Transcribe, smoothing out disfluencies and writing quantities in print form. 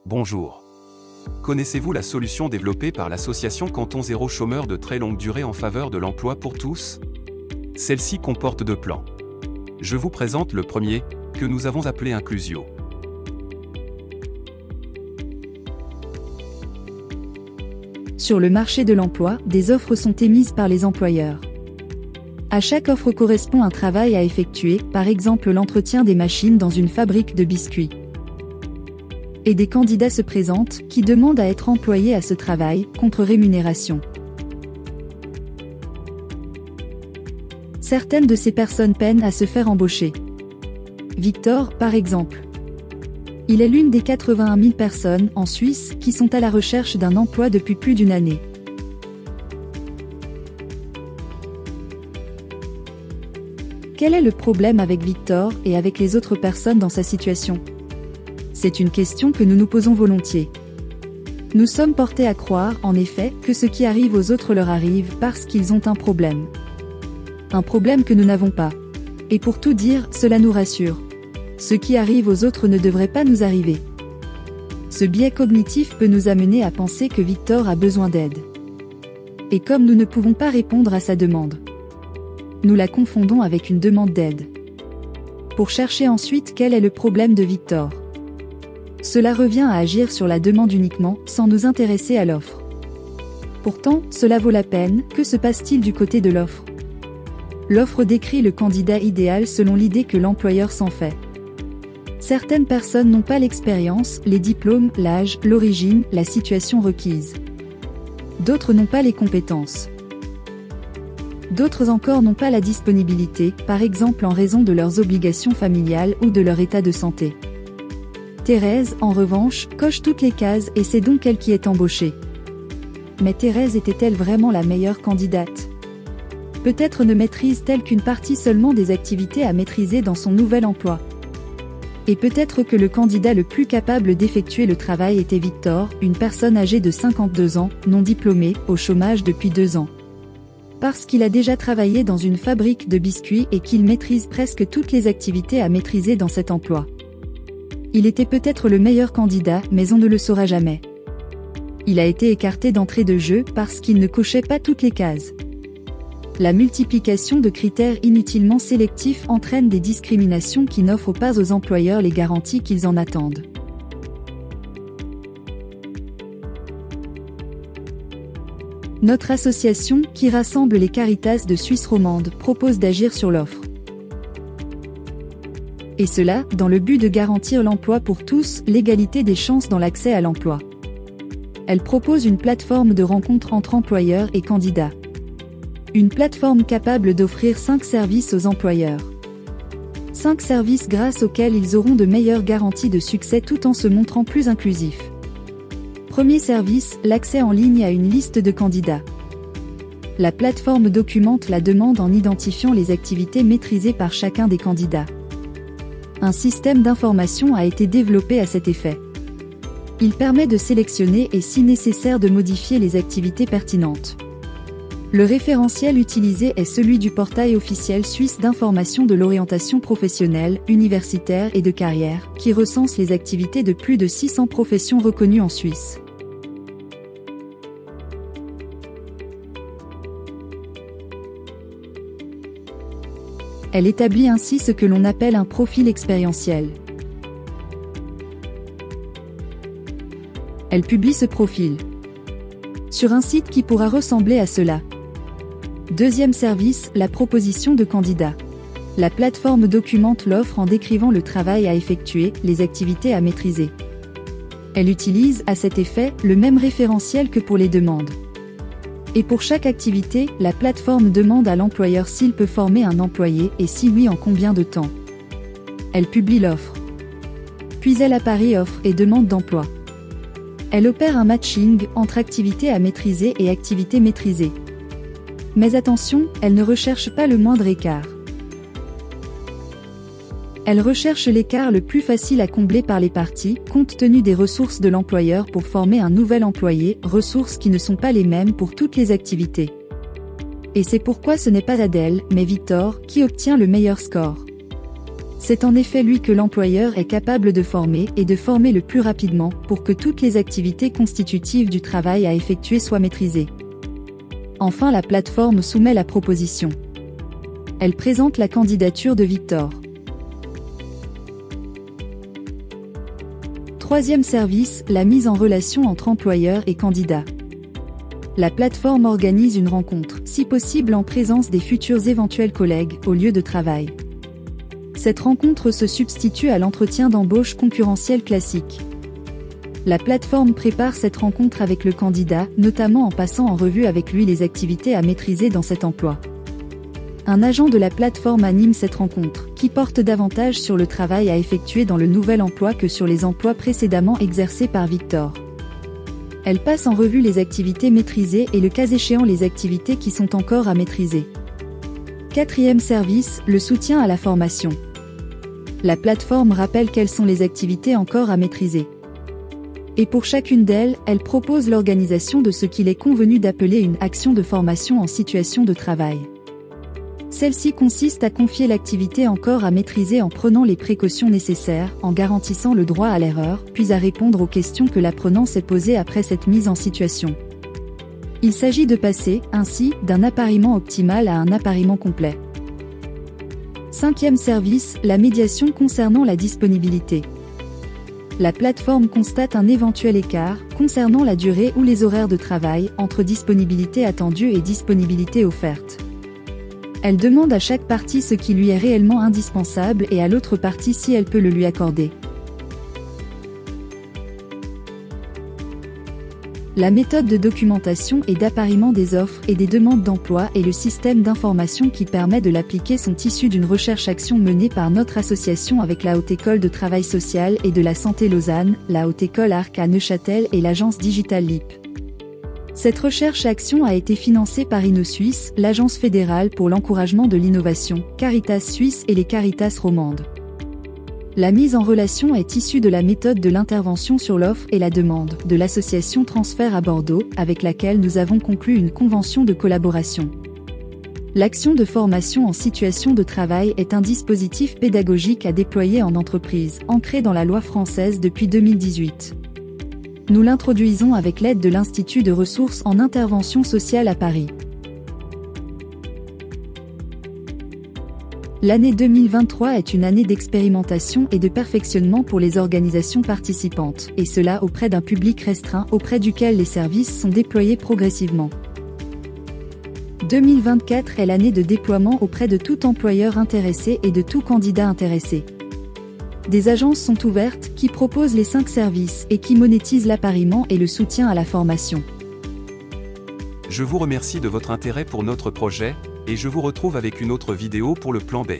Bonjour. Connaissez-vous la solution développée par l'association Canton Zéro Chômeur de très longue durée en faveur de l'emploi pour tous? Celle-ci comporte 2 plans. Je vous présente le premier, que nous avons appelé Inclusio. Sur le marché de l'emploi, des offres sont émises par les employeurs. À chaque offre correspond un travail à effectuer, par exemple l'entretien des machines dans une fabrique de biscuits. Et des candidats se présentent, qui demandent à être employés à ce travail, contre rémunération. Certaines de ces personnes peinent à se faire embaucher. Victor, par exemple. Il est l'une des 81 000 personnes, en Suisse, qui sont à la recherche d'un emploi depuis plus d'une année. Quel est le problème avec Victor et avec les autres personnes dans sa situation? C'est une question que nous nous posons volontiers. Nous sommes portés à croire, en effet, que ce qui arrive aux autres leur arrive parce qu'ils ont un problème. Un problème que nous n'avons pas. Et pour tout dire, cela nous rassure. Ce qui arrive aux autres ne devrait pas nous arriver. Ce biais cognitif peut nous amener à penser que Victor a besoin d'aide. Et comme nous ne pouvons pas répondre à sa demande, nous la confondons avec une demande d'aide. Pour chercher ensuite quel est le problème de Victor. Cela revient à agir sur la demande uniquement, sans nous intéresser à l'offre. Pourtant, cela vaut la peine. Que se passe-t-il du côté de l'offre? L'offre décrit le candidat idéal selon l'idée que l'employeur s'en fait. Certaines personnes n'ont pas l'expérience, les diplômes, l'âge, l'origine, la situation requise. D'autres n'ont pas les compétences. D'autres encore n'ont pas la disponibilité, par exemple en raison de leurs obligations familiales ou de leur état de santé. Thérèse, en revanche, coche toutes les cases et c'est donc elle qui est embauchée. Mais Thérèse était-elle vraiment la meilleure candidate? Peut-être ne maîtrise-t-elle qu'une partie seulement des activités à maîtriser dans son nouvel emploi. Et peut-être que le candidat le plus capable d'effectuer le travail était Victor, une personne âgée de 52 ans, non diplômée, au chômage depuis 2 ans. Parce qu'il a déjà travaillé dans une fabrique de biscuits et qu'il maîtrise presque toutes les activités à maîtriser dans cet emploi. Il était peut-être le meilleur candidat, mais on ne le saura jamais. Il a été écarté d'entrée de jeu parce qu'il ne cochait pas toutes les cases. La multiplication de critères inutilement sélectifs entraîne des discriminations qui n'offrent pas aux employeurs les garanties qu'ils en attendent. Notre association, qui rassemble les Caritas de Suisse romande, propose d'agir sur l'offre. Et cela, dans le but de garantir l'emploi pour tous, l'égalité des chances dans l'accès à l'emploi. Elle propose une plateforme de rencontre entre employeurs et candidats. Une plateforme capable d'offrir 5 services aux employeurs. 5 services grâce auxquels ils auront de meilleures garanties de succès tout en se montrant plus inclusifs. Premier service, l'accès en ligne à une liste de candidats. La plateforme documente la demande en identifiant les activités maîtrisées par chacun des candidats. Un système d'information a été développé à cet effet. Il permet de sélectionner et si nécessaire de modifier les activités pertinentes. Le référentiel utilisé est celui du portail officiel suisse d'information de l'orientation professionnelle, universitaire et de carrière, qui recense les activités de plus de 600 professions reconnues en Suisse. Elle établit ainsi ce que l'on appelle un profil expérientiel. Elle publie ce profil sur un site qui pourra ressembler à cela. Deuxième service, la proposition de candidat. La plateforme documente l'offre en décrivant le travail à effectuer, les activités à maîtriser. Elle utilise, à cet effet, le même référentiel que pour les demandes. Et pour chaque activité, la plateforme demande à l'employeur s'il peut former un employé et si oui en combien de temps. Elle publie l'offre. Puis elle apparie offre et demande d'emploi. Elle opère un matching entre activités à maîtriser et activités maîtrisées. Mais attention, elle ne recherche pas le moindre écart. Elle recherche l'écart le plus facile à combler par les parties, compte tenu des ressources de l'employeur pour former un nouvel employé, ressources qui ne sont pas les mêmes pour toutes les activités. Et c'est pourquoi ce n'est pas Adèle, mais Victor, qui obtient le meilleur score. C'est en effet lui que l'employeur est capable de former et de former le plus rapidement pour que toutes les activités constitutives du travail à effectuer soient maîtrisées. Enfin, la plateforme soumet la proposition. Elle présente la candidature de Victor. Troisième service, la mise en relation entre employeur et candidat. La plateforme organise une rencontre, si possible en présence des futurs éventuels collègues, au lieu de travail. Cette rencontre se substitue à l'entretien d'embauche concurrentiel classique. La plateforme prépare cette rencontre avec le candidat, notamment en passant en revue avec lui les activités à maîtriser dans cet emploi. Un agent de la plateforme anime cette rencontre, qui porte davantage sur le travail à effectuer dans le nouvel emploi que sur les emplois précédemment exercés par Victor. Elle passe en revue les activités maîtrisées et le cas échéant les activités qui sont encore à maîtriser. Quatrième service, le soutien à la formation. La plateforme rappelle quelles sont les activités encore à maîtriser. Et pour chacune d'elles, elle propose l'organisation de ce qu'il est convenu d'appeler une action de formation en situation de travail. Celle-ci consiste à confier l'activité encore à maîtriser en prenant les précautions nécessaires, en garantissant le droit à l'erreur, puis à répondre aux questions que l'apprenant s'est posées après cette mise en situation. Il s'agit de passer, ainsi, d'un appariement optimal à un appariement complet. Cinquième service, la médiation concernant la disponibilité. La plateforme constate un éventuel écart, concernant la durée ou les horaires de travail, entre disponibilité attendue et disponibilité offerte. Elle demande à chaque partie ce qui lui est réellement indispensable et à l'autre partie si elle peut le lui accorder. La méthode de documentation et d'appariement des offres et des demandes d'emploi et le système d'information qui permet de l'appliquer sont issus d'une recherche-action menée par notre association avec la Haute École de Travail Social et de la Santé Lausanne, la Haute École Arc à Neuchâtel et l'agence Digital Leap. Cette recherche-action a été financée par InnoSuisse, l'Agence fédérale pour l'encouragement de l'innovation, Caritas Suisse et les Caritas romandes. La mise en relation est issue de la méthode de l'intervention sur l'offre et la demande de l'association Transfert à Bordeaux, avec laquelle nous avons conclu une convention de collaboration. L'action de formation en situation de travail est un dispositif pédagogique à déployer en entreprise, ancré dans la loi française depuis 2018. Nous l'introduisons avec l'aide de l'Institut de ressources en intervention sociale à Paris. L'année 2023 est une année d'expérimentation et de perfectionnement pour les organisations participantes, et cela auprès d'un public restreint auprès duquel les services sont déployés progressivement. 2024 est l'année de déploiement auprès de tout employeur intéressé et de tout candidat intéressé. Des agences sont ouvertes, qui proposent les 5 services et qui monétisent l'appariement et le soutien à la formation. Je vous remercie de votre intérêt pour notre projet, et je vous retrouve avec une autre vidéo pour le plan B.